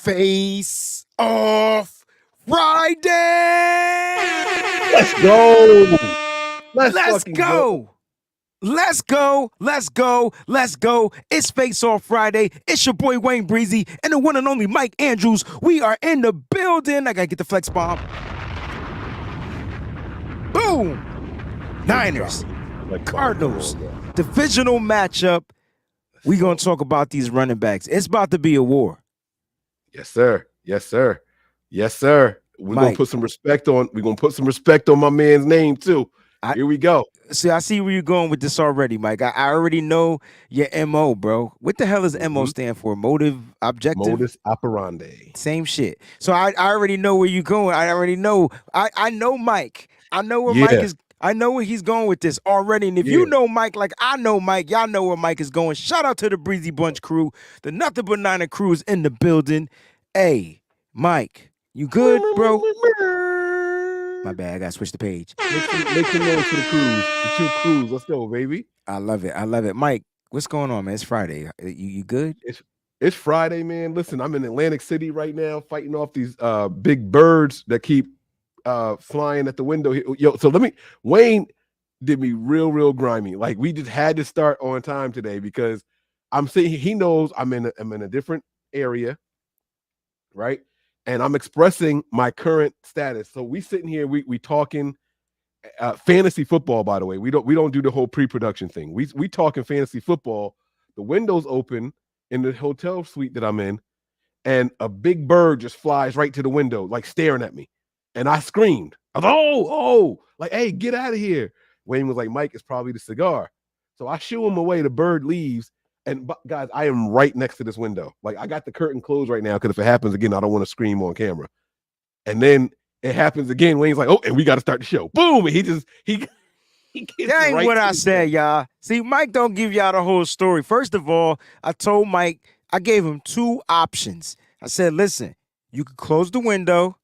Face Off Friday. Let's go. Let's fucking go. Let's go. Let's go. Let's go. It's Face Off Friday. It's your boy Wayne Breezy and the one and only Mike Andrews. We are in the building. I gotta get the flex bomb. Boom. Niners, Cardinals, divisional matchup. We gonna talk about these running backs. It's about to be a war. Yes, sir. Yes, sir. Yes, sir. We're gonna put some respect on. We're gonna put some respect on my man's name too. Here we go. See, I see where you're going with this already, Mike. I already know your MO, bro. What the hell does MO stand for? Motive, objective? Modus operandi. Same shit. So I already know where you're going. I already know. I know Mike. I know where Mike is. I know where he's going with this already. And if you know Mike like I know Mike, y'all know where Mike is going. Shout out to the Breezy Bunch crew. The Nothing But Niner crew is in the building. Hey, Mike, you good, bro? My bad. I got to switch the page. Make some noise for the crews. The two crews. Let's go, baby. I love it. I love it. Mike, what's going on, man? It's Friday. You good? It's Friday, man. Listen, I'm in Atlantic City right now fighting off these big birds that keep flying at the window. Yo, so Wayne did me real grimy. Like, we just had to start on time today because I'm saying he knows I'm in a different area, right? And I'm expressing my current status. So we sitting here, we talking fantasy football, by the way. We don't do the whole pre-production thing. We talking fantasy football. The window's open in the hotel suite that I'm in, and a big bird just flies right to the window, like staring at me. And I screamed. I was like, hey, get out of here. Wayne was like, Mike, it's probably the cigar. So I shoo him away. The bird leaves. And guys, I am right next to this window. Like, I got the curtain closed right now because if it happens again, I don't want to scream on camera. And then it happens again. Wayne's like, oh, and we got to start the show. Boom. And he gets that ain't right what I said, y'all. See, Mike don't give y'all the whole story. First of all, I told Mike, I gave him two options. I said, listen, you could close the window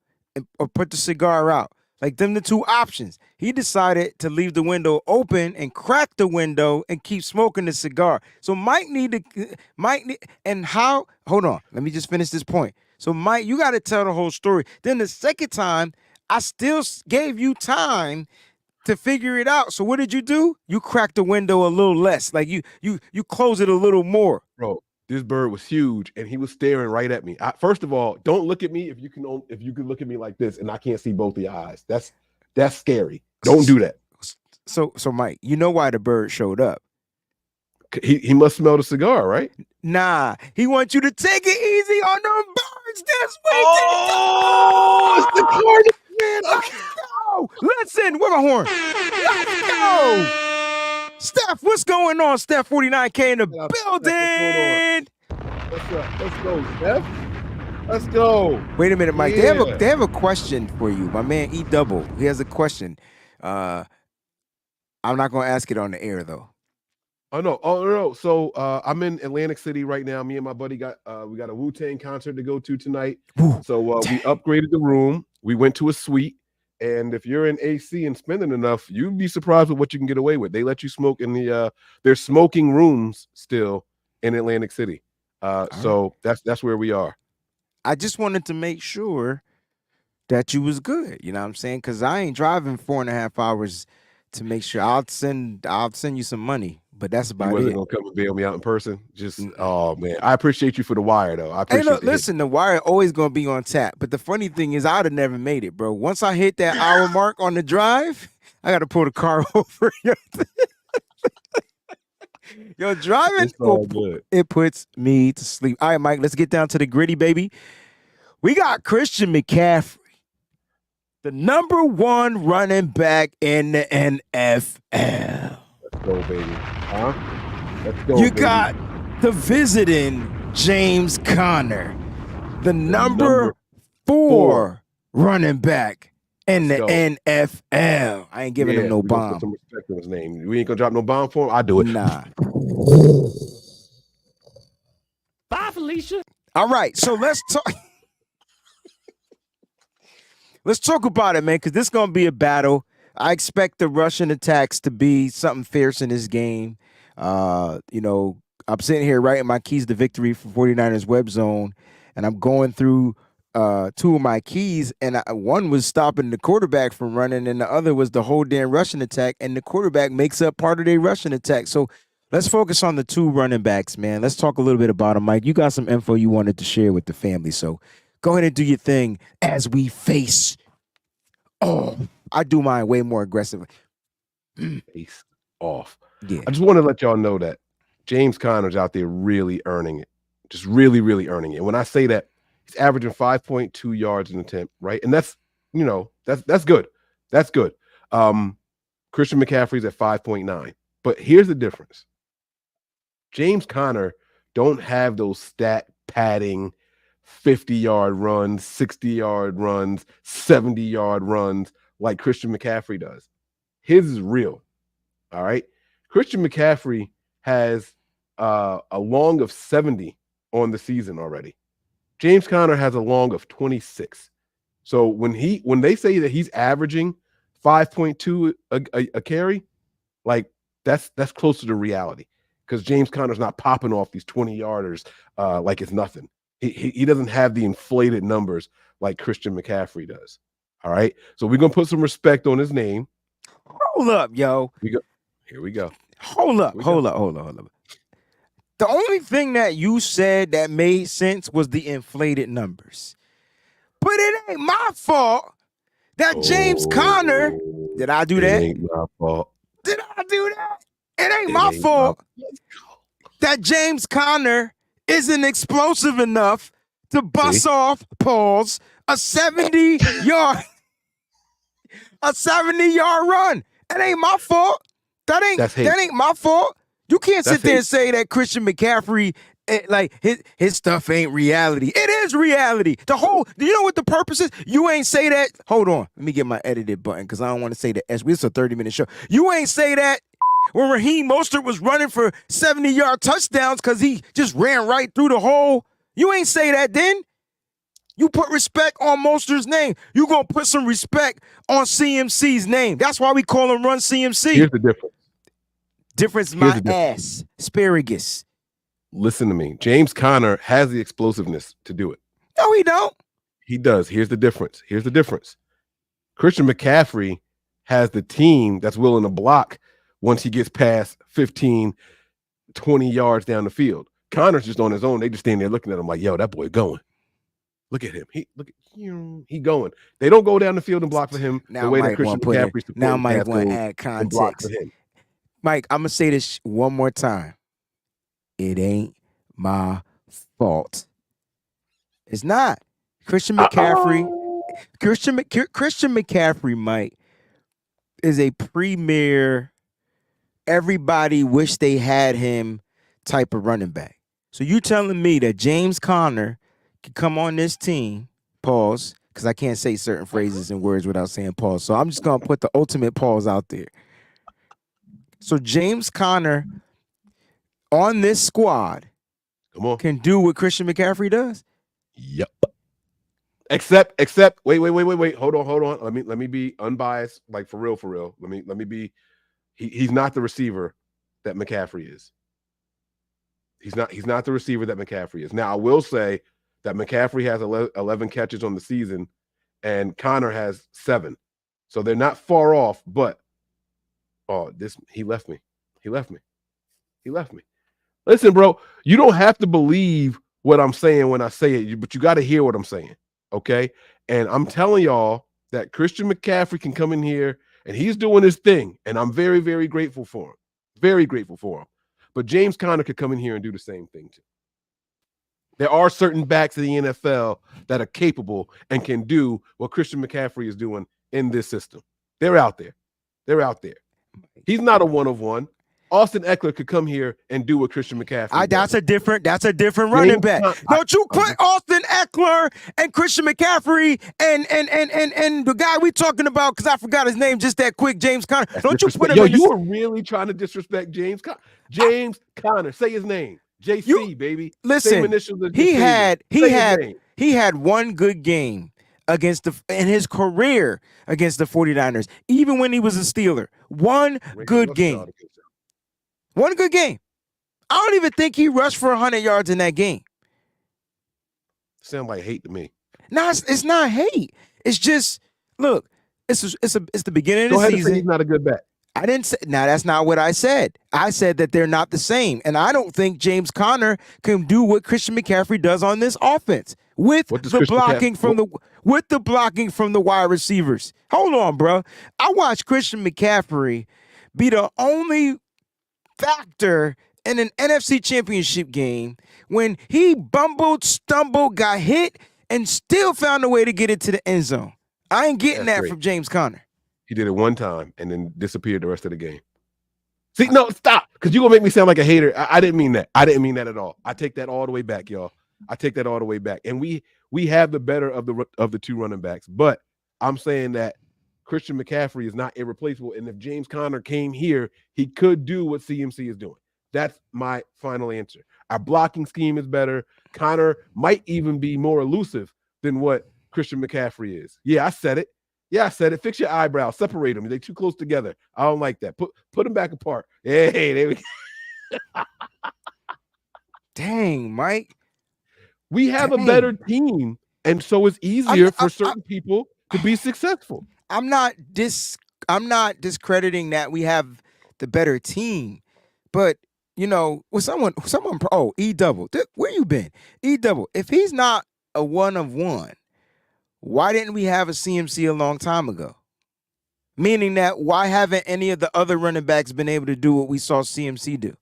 or put the cigar out. Like, them the two options. He decided to leave the window open and crack the window and keep smoking the cigar. So hold on, let me just finish this point. So Mike, you got to tell the whole story. Then the second time, I still gave you time to figure it out. So what did you do? You cracked the window a little less. Like you close it a little more. Bro, this bird was huge, and he was staring right at me. First of all, don't look at me if you can look at me like this, and I can't see both of your eyes. That's scary. Don't do that. So Mike, you know why the bird showed up? He must smell the cigar, right? Nah, he wants you to take it easy on them birds this week. Oh, it's the Cardinals, man. Let's go. Listen, where my horn? Let's go. Steph, what's going on? Steph 49K in the building. Let's go, Steph. Let's go. Wait a minute, Mike. Yeah. They have a question for you. My man E Double. He has a question. I'm not gonna ask it on the air though. Oh no. So I'm in Atlantic City right now. Me and my buddy got a Wu-Tang concert to go to tonight. So we upgraded the room. We went to a suite. And if you're in AC and spending enough, you'd be surprised with what you can get away with. They let you smoke in there's smoking rooms still in Atlantic City. So that's where we are. I just wanted to make sure that you was good. You know what I'm saying? Because I ain't driving 4.5 hours to make sure. I'll send you some money, but that's about it. You wasn't gonna come and bail me out in person. Oh man, I appreciate you for the wire though. I appreciate. Hey, look, listen, the wire always gonna be on tap. But the funny thing is, I'd have never made it, bro. Once I hit that hour mark on the drive, I got to pull the car over. Yo, driving, it puts me to sleep. All right, Mike, let's get down to the gritty, baby. We got Christian McCaffrey, the number one running back in the NFL. Let's go, baby. Let's go. You got the visiting James Conner, the number 4 running back in the NFL. I ain't giving him no bomb. Put some respect on his name. We ain't gonna drop no bomb for him. I do it. Nah. Bye, Felicia. All right, so let's talk. Let's talk about it, man, because this is going to be a battle. I expect the Russian attacks to be something fierce in this game. I'm sitting here writing my keys to victory for 49ers Web Zone. and I'm going through two of my keys, and one was stopping the quarterback from running, and the other was the whole damn rushing attack, and the quarterback makes up part of their rushing attack. So let's focus on the two running backs, man. Let's talk a little bit about them, Mike. You got some info you wanted to share with the family, so go ahead and do your thing as we face. Oh, I do mine way more aggressively. Face off. Yeah. I just want to let y'all know that James Conner's out there really earning it. Just really, really earning it. And when I say that, he's averaging 5.2 yards an attempt, right? And that's good. That's good. Christian McCaffrey's at 5.9. But here's the difference. James Conner don't have those stat padding 50-yard runs, 60-yard runs, 70-yard runs like Christian McCaffrey does. His is real. All right. Christian McCaffrey has a long of 70 on the season already. James Conner has a long of 26. So when they say that he's averaging 5.2 a carry, like that's closer to reality, because James Conner's not popping off these 20-yarders like it's nothing. He doesn't have the inflated numbers like Christian McCaffrey does. All right. So we're gonna put some respect on his name. Hold up, yo. Here we go. Hold up. The only thing that you said that made sense was the inflated numbers. But it ain't my fault that James Conner. Did I do that? It ain't my fault. Did I do that? It ain't my fault that James Conner isn't explosive enough to bust off, pause, a 70-yard run. It ain't my fault. That ain't my fault. You can't sit there and say that Christian McCaffrey, like his stuff ain't reality. It is reality. Do you know what the purpose is? You ain't say that. Hold on. Let me get my edited button because I don't want to say that. This is a 30-minute show. You ain't say that when Raheem Mostert was running for 70-yard touchdowns because he just ran right through the hole. You ain't say that then. You put respect on Mostert's name. You gonna put some respect on CMC's name. That's why we call him Run CMC. Here's the difference. Difference my ass. Asparagus. Listen to me. James Conner has the explosiveness to do it. No, he don't. He does. Here's the difference. Christian McCaffrey has the team that's willing to block once he gets past 15, 20 yards down the field. Conner's just on his own. They just stand there looking at him like, yo, that boy going. Look at him. He going. They don't go down the field and block for him the way that Christian McCaffrey's supposed to. Now Mike want to add context. Mike, I'm going to say this one more time. It ain't my fault. It's not. Christian McCaffrey, Mike, is a premier, everybody wish they had him type of running back. So you telling me that James Conner can come on this team, pause, because I can't say certain phrases and words without saying pause. So I'm just going to put the ultimate pause out there. So James Conner on this squad can do what Christian McCaffrey does? Yep. Except wait. Hold on. Let me be unbiased, like for real. Let me be he's not the receiver that McCaffrey is. He's not the receiver that McCaffrey is. Now I will say that McCaffrey has 11 catches on the season and Conner has 7. So they're not far off, but he left me. Listen, bro, you don't have to believe what I'm saying when I say it, but you got to hear what I'm saying, okay? And I'm telling y'all that Christian McCaffrey can come in here and he's doing his thing, and I'm very, very grateful for him. Very grateful for him. But James Conner could come in here and do the same thing too. There are certain backs in the NFL that are capable and can do what Christian McCaffrey is doing in this system. They're out there. He's not a one-of-one. Austin Eckler could come here and do what Christian McCaffrey does. That's a different running back. Don't you put Austin Eckler and Christian McCaffrey and the guy we talking about, because I forgot his name just that quick, James Conner. Don't you put him in you are really trying to disrespect James Conner. James Conner. Say his name. JC, baby. Listen, he had one good game in his career against the 49ers, even when he was a Steeler. One good game. I don't even think he rushed for 100 yards in that game. Sound like hate to me. No, it's not hate. It's just look. It's the beginning of the Go ahead season. and say he's not a good back. I didn't say. Now that's not what I said. I said that they're not the same, and I don't think James Conner can do what Christian McCaffrey does on this offense with the blocking from the wide receivers. Hold on, bro. I watched Christian McCaffrey be the only factor in an NFC Championship game when he bumbled, stumbled, got hit, and still found a way to get it to the end zone. I ain't getting that from James Conner. He did it one time and then disappeared the rest of the game. See, no, stop, because you're going to make me sound like a hater. I didn't mean that. I didn't mean that at all. I take that all the way back, y'all. I take that all the way back. And we have the better of the two running backs. But I'm saying that Christian McCaffrey is not irreplaceable. And if James Conner came here, he could do what CMC is doing. That's my final answer. Our blocking scheme is better. Conner might even be more elusive than what Christian McCaffrey is. Yeah, I said it. Fix your eyebrows. Separate them. They're too close together. I don't like that. Put them back apart. Hey, there we go. Dang, Mike. We have a better team, and so it's easier for certain people to be successful. I'm not discrediting that we have the better team, but with someone, E double, where you been? E double. If he's not a one of one, why didn't we have a CMC a long time ago? Meaning that why haven't any of the other running backs been able to do what we saw CMC do?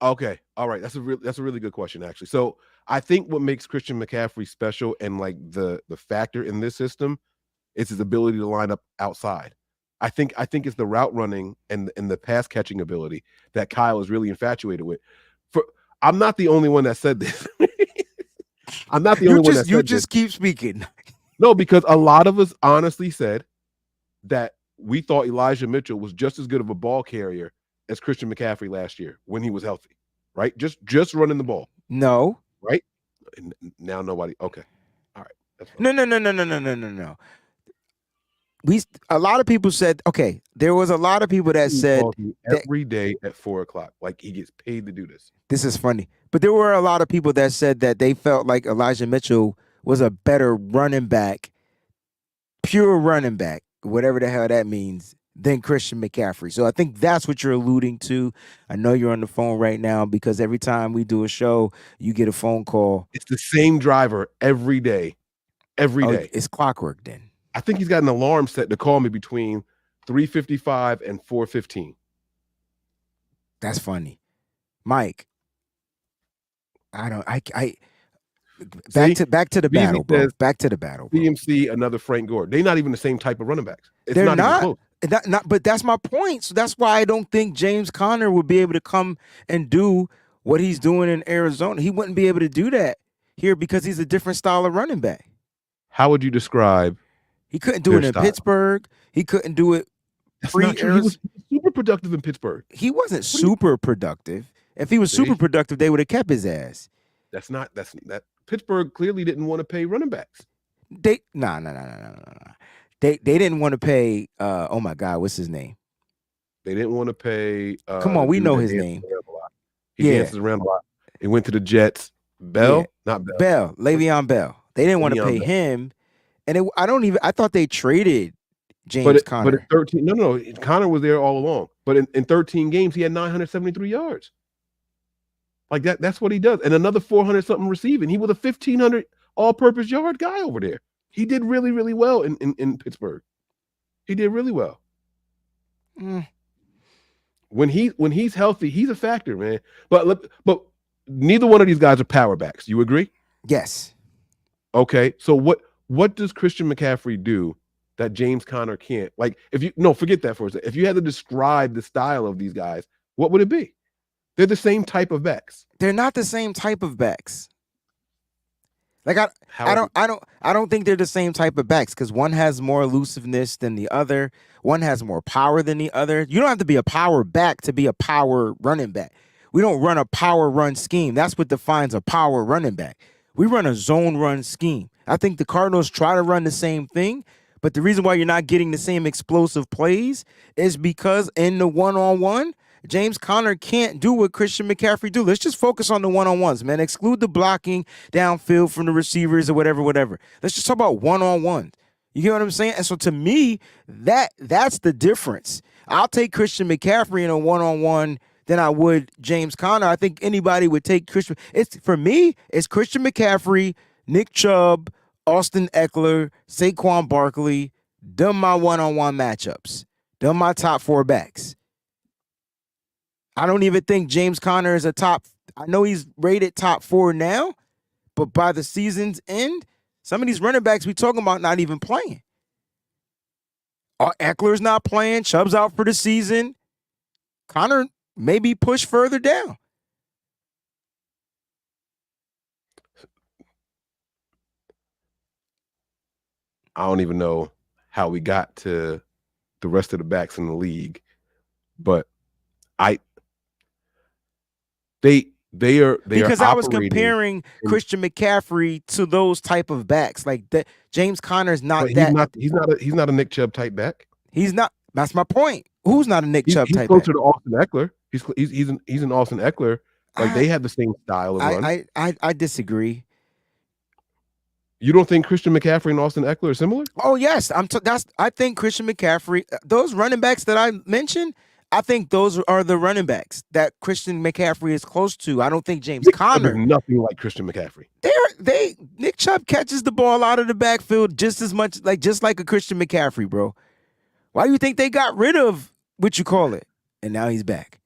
Okay, all right, that's a really good question actually. So I think what makes Christian McCaffrey special and like the factor in this system is his ability to line up outside. I think it's the route running and the pass catching ability that Kyle is really infatuated with. I'm not the only one that said this. I'm not the only one that said you just keep speaking. No, because a lot of us honestly said that we thought Elijah Mitchell was just as good of a ball carrier as Christian McCaffrey last year when he was healthy, right? Just running the ball. No. Right? And now nobody. Okay. All right. No. A lot of people said, okay, there was a lot of people that said every day at 4:00, like he gets paid to do this. This is funny. But there were a lot of people that said that they felt like Elijah Mitchell was a better running back, pure running back, whatever the hell that means, than Christian McCaffrey. So I think that's what you're alluding to. I know you're on the phone right now because every time we do a show, you get a phone call. It's the same driver every day. Every day. It's clockwork then. I think he's got an alarm set to call me between 3:55 and 4:15. That's funny. Mike, back to the battle, bro. Back to the battle, bro. CMC, another Frank Gore. They're not even the same type of running backs. They're not. But that's my point. So that's why I don't think James Conner would be able to come and do what he's doing in Arizona. He wouldn't be able to do that here because he's a different style of running back. How would you describe? He couldn't do it in Pittsburgh. He couldn't do it. That's not true. He was super productive in Pittsburgh. He wasn't super productive. If he was super productive, they would have kept his ass. That's Pittsburgh clearly didn't want to pay running backs. No. They didn't want to pay. Oh my God, what's his name? They didn't want to pay. Come on, we know his name. He dances around a lot. He went to the Jets. Not Bell. Le'Veon Bell. They didn't want to pay him, and I thought they traded James Conner. But at 13, no, Conner was there all along. But in 13 games, he had 973 yards. Like that's what he does, and another 400 something receiving. He was a 1,500 all-purpose yard guy over there. He did really, really well in Pittsburgh. He did really well. When he's healthy, he's a factor, man. But neither one of these guys are power backs. You agree? Yes. Okay. So what does Christian McCaffrey do that James Conner can't? Like, forget that for a second. If you had to describe the style of these guys, what would it be? They're the same type of backs. They're not the same type of backs. Like I don't think they're the same type of backs because one has more elusiveness than the other. One has more power than the other. You don't have to be a power back to be a power running back. We don't run a power run scheme. That's what defines a power running back. We run a zone run scheme. I think the Cardinals try to run the same thing, but the reason why you're not getting the same explosive plays is because in the one-on-one, James Conner can't do what Christian McCaffrey do. Let's just focus on the one-on-ones, man. Exclude the blocking downfield from the receivers or whatever. Let's just talk about one-on-ones. You get what I'm saying? And so to me, that's the difference. I'll take Christian McCaffrey in a one-on-one than I would James Conner. I think anybody would take Christian. For me, it's Christian McCaffrey, Nick Chubb, Austin Eckler, Saquon Barkley, done my one-on-one matchups. Done my top 4 backs. I don't even think James Conner is a top. I know he's rated top 4 now, but by the season's end, some of these running backs we talking about not even playing. Eckler's not playing. Chubb's out for the season. Conner may be pushed further down. I don't even know how we got to the rest of the backs in the league, but they are because I was comparing Christian McCaffrey to those type of backs. Like that, James Conner's not that. He's not a Nick Chubb type back. He's not. That's my point. Who's not a Nick Chubb type? He's closer to Austin Eckler. He's an Austin Eckler. Like they have the same style of run. I disagree. You don't think Christian McCaffrey and Austin Eckler are similar? Oh yes, I think Christian McCaffrey. Those running backs that I mentioned, I think those are the running backs that Christian McCaffrey is close to. I don't think James Conner. Nothing like Christian McCaffrey. Nick Chubb catches the ball out of the backfield just as much, just like a Christian McCaffrey, bro. Why do you think they got rid of what you call it, and now he's back?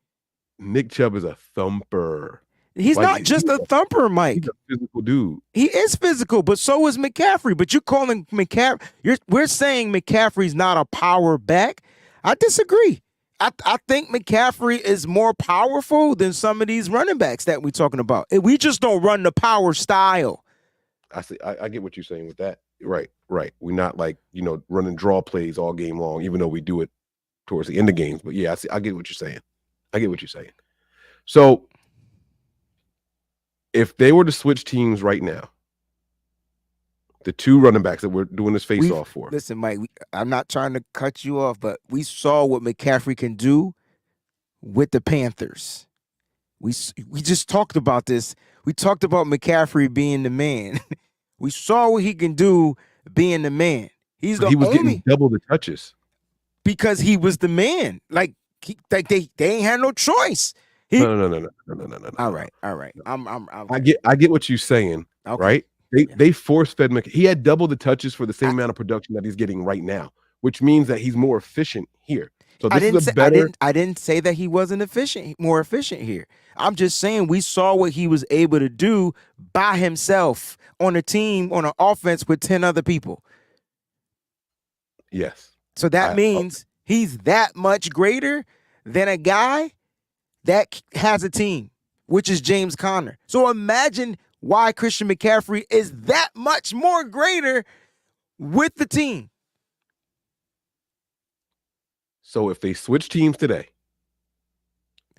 Nick Chubb is a thumper. He's not just a thumper, Mike. He's a physical dude. He is physical, but so is McCaffrey. But you're calling McCaffrey. We're saying McCaffrey's not a power back. I disagree. I think McCaffrey is more powerful than some of these running backs that we're talking about. We just don't run the power style. I see. I get what you're saying with that. Right. We're not like, running draw plays all game long, even though we do it towards the end of games. But yeah, I get what you're saying. So if they were to switch teams right now, the 2 running backs that we're doing this face-off for. Listen, Mike, I'm not trying to cut you off, but we saw what McCaffrey can do with the Panthers. We just talked about this. We talked about McCaffrey being the man. We saw what he can do being the man. He was getting double the touches because he was the man. Like they ain't had no choice. No. All right. I get what you're saying, okay. Right? They force-fed McCaffrey. He had double the touches for the same amount of production that he's getting right now, which means that he's more efficient here. So I didn't say that he wasn't more efficient here. I'm just saying we saw what he was able to do by himself on a team, on an offense with 10 other people. Yes. So that means he's that much greater than a guy that has a team, which is James Conner. So imagine why Christian McCaffrey is that much more greater with the team. So if they switch teams today,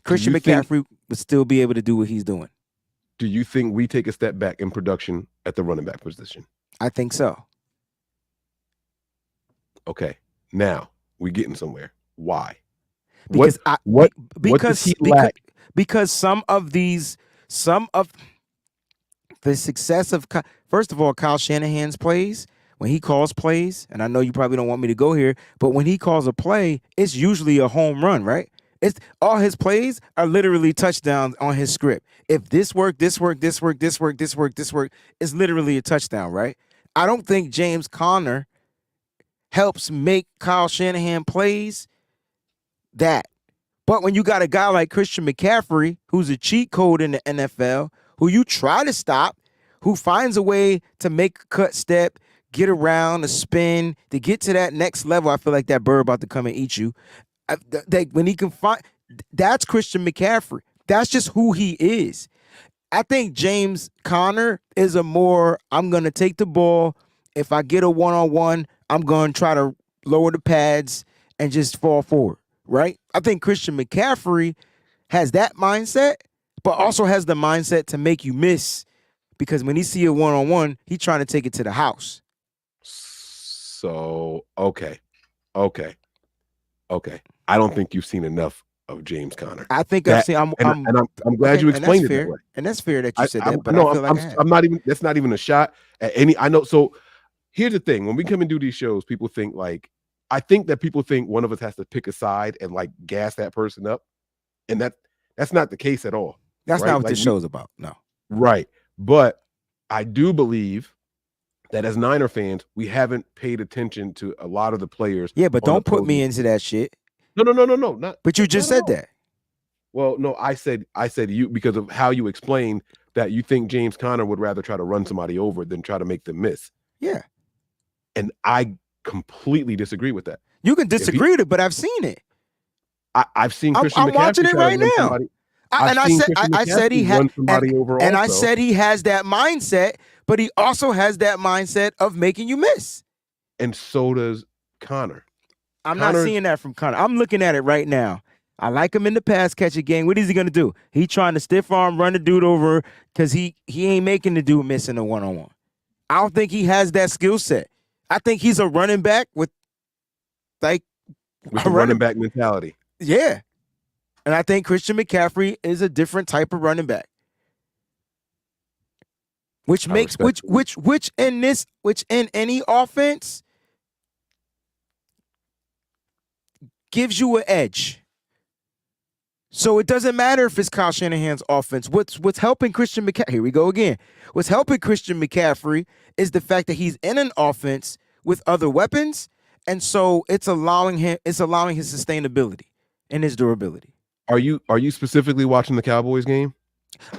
Christian McCaffrey would still be able to do what he's doing. Do you think we take a step back in production at the running back position? I think so. Okay. Now we're getting somewhere. Why? Because because some of the success of, first of all, Kyle Shanahan's plays, when he calls plays, and I know you probably don't want me to go here, but when he calls a play, it's usually a home run, right? It's all his plays are literally touchdowns on his script. If this worked, it's literally a touchdown, right? I don't think James Conner helps make Kyle Shanahan plays that. But when you got a guy like Christian McCaffrey, who's a cheat code in the NFL, who you try to stop, who finds a way to make a cut step, get around, a spin, to get to that next level, I feel like that bird about to come and eat you. When he can find, that's Christian McCaffrey. That's just who he is. I think James Conner is I'm going to take the ball. If I get a one-on-one, I'm going to try to lower the pads and just fall forward, right? I think Christian McCaffrey has that mindset, but also has the mindset to make you miss, because when he see a one-on-one, he's trying to take it to the house. So, okay. I don't think you've seen enough of James Conner. I think I've seen. I'm glad you explained it that way. And that's fair that you said that. But no, I feel like I'm not even. That's not even a shot at any. I know. So here's the thing: when we come and do these shows, people think like. I think that people think one of us has to pick a side and like gas that person up, and that's not the case at all. That's right? not what like this show's about. No. Right, but I do believe that as Niner fans, we haven't paid attention to a lot of the players. Yeah, but don't put me into that shit. No, not. But you just said that. Well, no, I said you because of how you explained that you think James Conner would rather try to run somebody over than try to make them miss. Yeah, and I completely disagree with that. You can disagree with it, but I've seen it. I've seen Christian McCaffrey. I'm watching it right now. I said he had somebody over, and I said he has that mindset, but he also has that mindset of making you miss. And so does Conner. I'm not seeing that from Conner. I'm looking at it right now. I like him in the pass catching game. What is he gonna do? He trying to stiff arm, run the dude over because he ain't making the dude missing a one-on-one. I don't think he has that skill set. I think he's a running back with a running back mentality. Yeah. And I think Christian McCaffrey is a different type of running back. Which makes which in any offense gives you an edge. So it doesn't matter if it's Kyle Shanahan's offense. What's helping Christian McCaffrey? Here we go again. What's helping Christian McCaffrey is the fact that he's in an offense with other weapons, and so it's allowing his sustainability and his durability. Are you specifically watching the Cowboys game?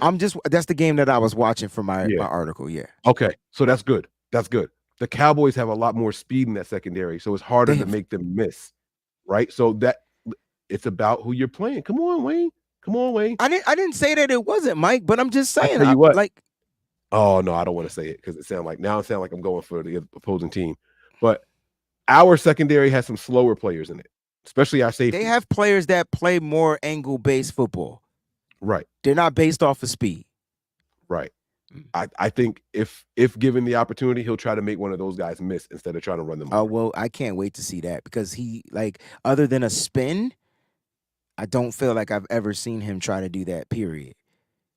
That's the game that I was watching for my article. Yeah. Okay, so that's good. That's good. The Cowboys have a lot more speed in that secondary, so it's harder to make them miss, right? So that it's about who you're playing. Come on, Wayne. I didn't say that it wasn't, Mike, but I'm just saying. I tell you what. Oh no, I don't want to say it because it sounds like I'm going for the opposing team. But our secondary has some slower players in it, especially our safety. They have players that play more angle-based football. Right. They're not based off of speed. Right. I think if given the opportunity, he'll try to make one of those guys miss instead of trying to run them over. Oh, well, I can't wait to see that because he, other than a spin, I don't feel like I've ever seen him try to do that, period.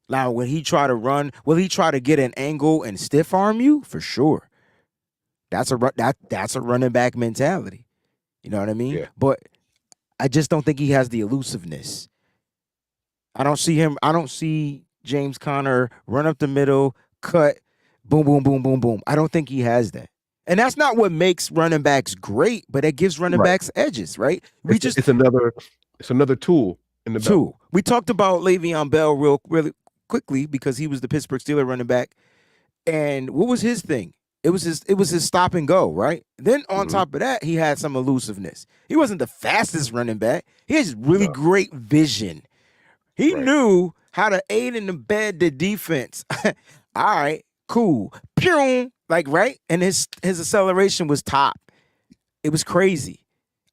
Now, when he try to run, will he try to get an angle and stiff arm you? For sure. That's a running back mentality. You know what I mean? Yeah. But I just don't think he has the elusiveness. I don't see James Conner run up the middle, cut, boom, boom, boom, boom, boom. I don't think he has that. And that's not what makes running backs great, but it gives running backs edges, right? It's another tool in the belt. We talked about Le'Veon Bell really quickly because he was the Pittsburgh Steelers running back. And what was his thing? It was his stop and go, right? Then on top of that, he had some elusiveness. He wasn't the fastest running back. He has really great vision. He knew how to aid and embed the defense. All right, cool. Pew, right? And his acceleration was top. It was crazy.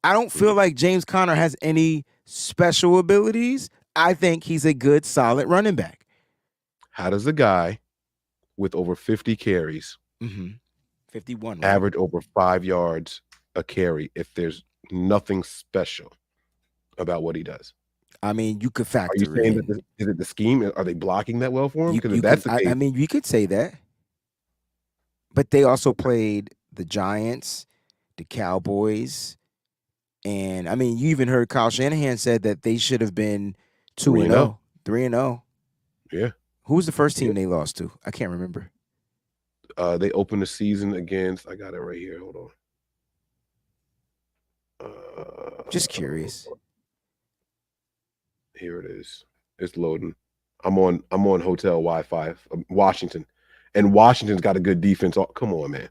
I don't feel like James Conner has any special abilities. I think he's a good, solid running back. How does a guy with over 50 carries 51 average over 5 yards a carry if there's nothing special about what he does? I mean, you could factor it. Are you saying that is it the scheme? Are they blocking that well for him? Because if that's the case, I mean, you could say that. But they also played the Giants, the Cowboys, and I mean, you even heard Kyle Shanahan said that they should have been 2-0, 3-0. Yeah. Who was the first team they lost to? I can't remember. They opened the season against. I got it right here. Hold on. Just curious. Here it is. It's loading. I'm on hotel Wi-Fi. Washington, and Washington's got a good defense. Oh, come on, man.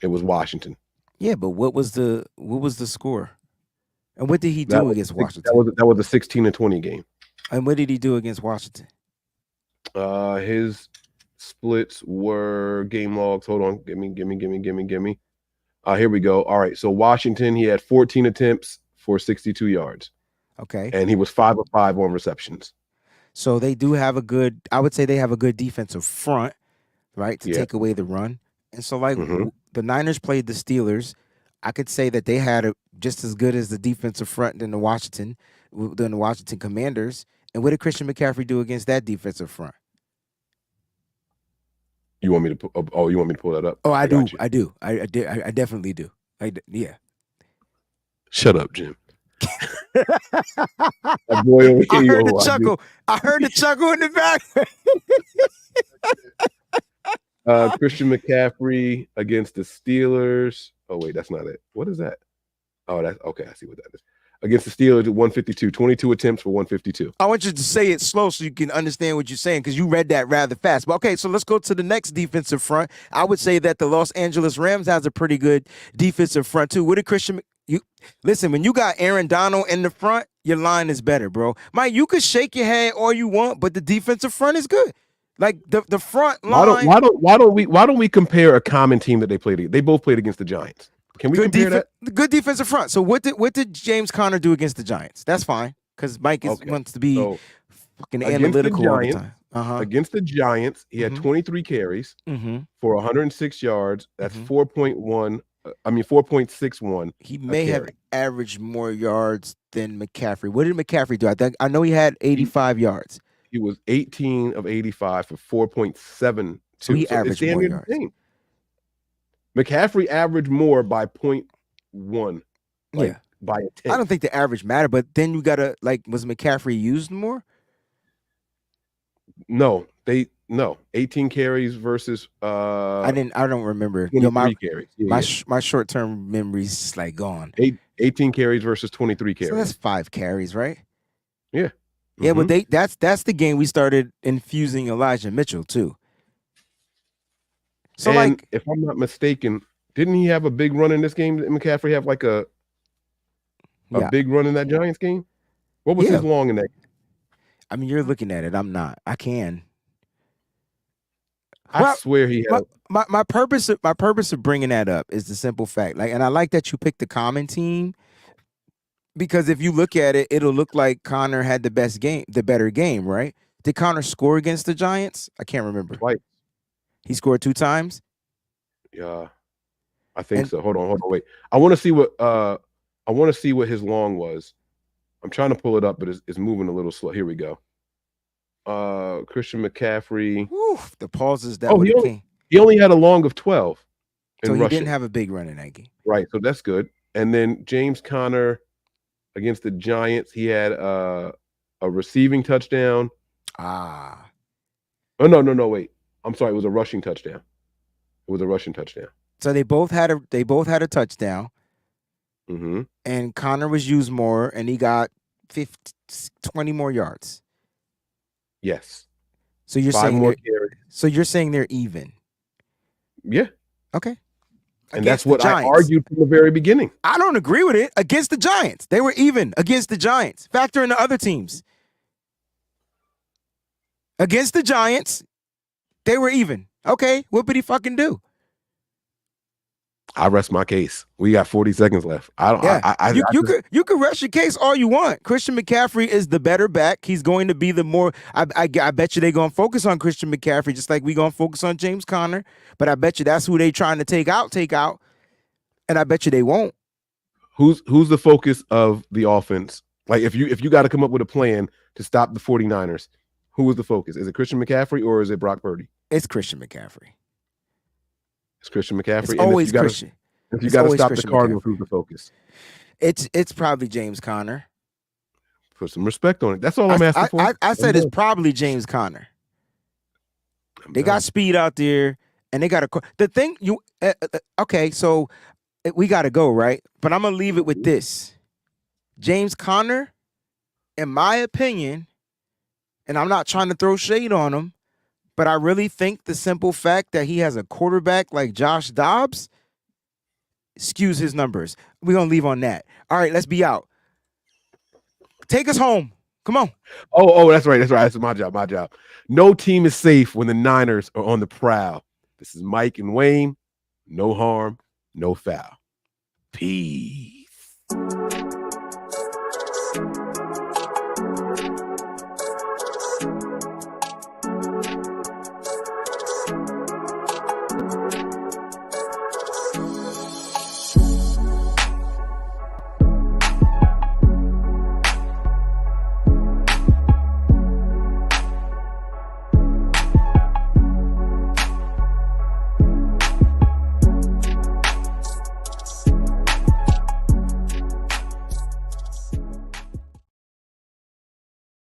It was Washington. Yeah, but what was the score? And what did he do against Washington? That was a 16-20 game. And what did he do against Washington? His splits were game logs. Hold on. Gimme. Here we go. All right. So Washington, he had 14 attempts for 62 yards. Okay. And he was 5 of 5 on receptions. So they do have I would say they have a good defensive front, right? To take away the run. And so the Niners played the Steelers. I could say that they had just as good as the defensive front than the Washington Commanders. And what did Christian McCaffrey do against that defensive front? You want me to? You want me to pull that up? Oh, I do. I definitely do. Yeah. Shut up, Jim. Boy over I here, heard the chuckle. I heard the chuckle in the back. Christian McCaffrey against the Steelers. Oh, wait, that's not it. What is that? Oh, that's okay. I see what that is. Against the Steelers at 152, 22 attempts for 152. I want you to say it slow so you can understand what you're saying because you read that rather fast. But okay, so let's go to the next defensive front. I would say that the Los Angeles Rams has a pretty good defensive front too. What did Christian? Listen, when you got Aaron Donald in the front, your line is better, bro. Mike, you could shake your head all you want, but the defensive front is good. Like the front line. Why don't we compare a common team that they played? They both played against the Giants. Can we compare that? Good defensive front. So what did James Conner do against the Giants? That's fine because Mike wants to be fucking analytical all the time. Against the Giants, he had 23 carries for 106 yards. That's 4.1. 4.61. He may have averaged more yards than McCaffrey. What did McCaffrey do? I know he had 85 yards. He was 18 of 85 for 4.72. So he averaged more yards. McCaffrey averaged more by 0.1. By a 10. I don't think the average mattered, but then you gotta was McCaffrey used more? No, 18 carries versus I don't remember. 23 carries. My short-term memory's gone. 18 carries versus 23 carries. So that's 5 carries, right? Yeah. Yeah, but that's the game we started infusing Elijah Mitchell too. So if I'm not mistaken, didn't he have a big run in this game? Did McCaffrey have a big run in that Giants game? What was his long in that game? I mean, you're looking at it. I'm not. I can. I swear he had. My purpose of bringing that up is the simple fact, and I like that you picked the common team because if you look at it, it'll look like Connor had the better game, right? Did Connor score against the Giants? I can't remember. Twice. He scored 2 times. Yeah, I think so. Hold on, wait. I want to see what his long was. I'm trying to pull it up, but it's moving a little slow. Here we go. Christian McCaffrey. Oof, the pauses that he only had a long of 12. So he didn't have a big run in that game. Right, so that's good. And then James Conner against the Giants, he had a receiving touchdown. Oh no, wait. I'm sorry, it was a rushing touchdown. So they both had a touchdown. Mm-hmm. And Connor was used more, and he got 20 more yards. Yes. So you're saying they're even. Yeah. Okay. And that's what I argued from the very beginning. I don't agree with it. Against the Giants, they were even against the Giants. Factor in the other teams. Against the Giants, they were even. Okay, what did he fucking do? I rest my case. We got 40 seconds left. You can rest your case all you want. Christian McCaffrey is the better back. He's going to be the more. I bet you they're going to focus on Christian McCaffrey just like we're going to focus on James Conner. But I bet you that's who they trying to take out. And I bet you they won't. Who's the focus of the offense? Like if you got to come up with a plan to stop the 49ers, who is the focus? Is it Christian McCaffrey or is it Brock Purdy? It's Christian McCaffrey. It's Christian McCaffrey. It's always Christian. If you got to stop the Cardinals, who's the focus? It's probably James Conner. Put some respect on it. That's all I'm asking for. I said it's probably James Conner. They got speed out there, and they got the thing. Okay, so we got to go, right? But I'm gonna leave it with this: James Conner, in my opinion, and I'm not trying to throw shade on him, but I really think the simple fact that he has a quarterback like Josh Dobbs skews his numbers. We're going to leave on that. All right, let's be out. Take us home. Come on. Oh, that's right. That's my job. No team is safe when the Niners are on the prowl. This is Mike and Wayne. No harm, no foul. Peace.